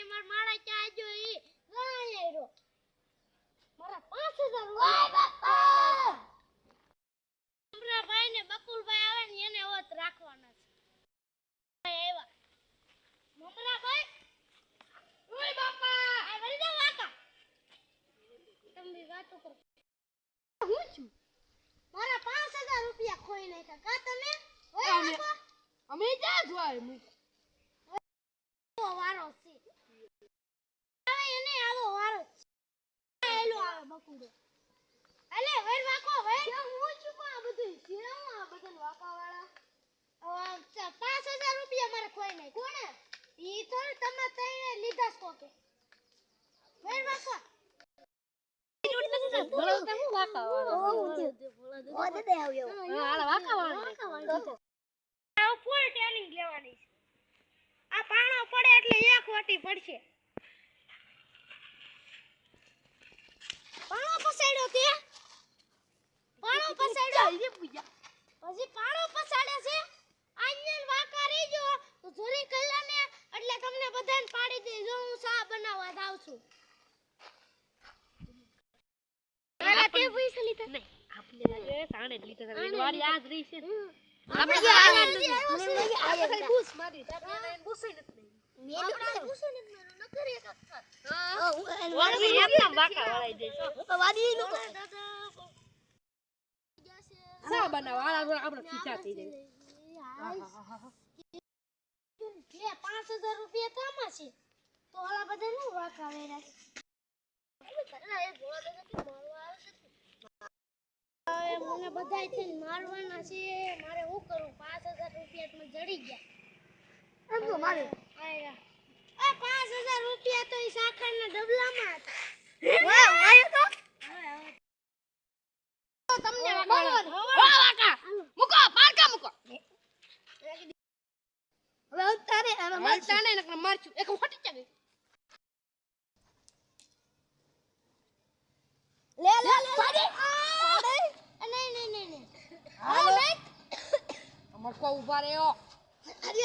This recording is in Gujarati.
કે માર માળા ચા જો ઈ ગાય રો મારા 5000 ઓય બાપા हमरा ભાઈ ને બકુલભાઈ આવે ને એને ઓત રાખવાના છે આયા મમરા ભાઈ ઓય બાપા આ વળી જા વાકા તમે વાતો કરો હું છું મારા 5000 રૂપિયા ખોઈ નાખ્યા કા તમે ઓય બાપા અમે જા જોય મુ વારો છે હવે એને આવો વારો એલો આવે બકુડો અલે વેર વાકો વેર હું છું કો આ બધું કેવું આ બધન વાકા વાળા 5000 રૂપિયા મારે ખોઈ નાખ્યા કોણે ઈ તો તમે તઈને લીધા છો કે વેર વાકો બોલો તો હું વાકા વાળો દે આવ્યો હાલા વાકા વાળો આ ફૂલ ટ્રેનિંગ લેવાની છે આ પાણો પડે એટલે એક વાટી પડશે પાણો પસાડ્યો તે પાણો પસાડ્યો ઈ પૂજા હજી પાણો પસાડે છે આન્યન વાકા રેજો તો જોરી કલ્લા ને એટલે તમને બધાને પાડી દે જો હું સા બનાવવા જાવ છું આલા તે પૈસા લીધા નહીં આપણે લાગે સાણે લીધા છે વાડી આજ રહી છે આપણે આ ખાલી બૂસ મારી આપણે બૂસ નથી મેલું બૂસ નથી મેલું ન કરે એક વાડી એમના વાકા વળાઈ દેજો વાડી નું સા બનાવ આપણે ખીચા થઈ જાય જે 5000 રૂપિયા કામા છે તો ઓલા બધા નું વાકા વેરા ઘરના એ ગોળા દે કે મારવા આવે છે હવે મને બધાય થઈને મારવાના છે મારે શું કરું 5000 રૂપિયા તો જડી ગયા એમ તો મારે આયા આ 5000 રૂપિયા તો ઈ સાખરના ડબલામાં હતા વાહ આયો તો તમને વાકા મૂકો પારકા મૂકો હવે ઉતારે હવે મારતાને નકર મારચું એક ફટી જાય લે લે પાડી નહીં હાલો અમર કો ઉભા રહ્યો અરે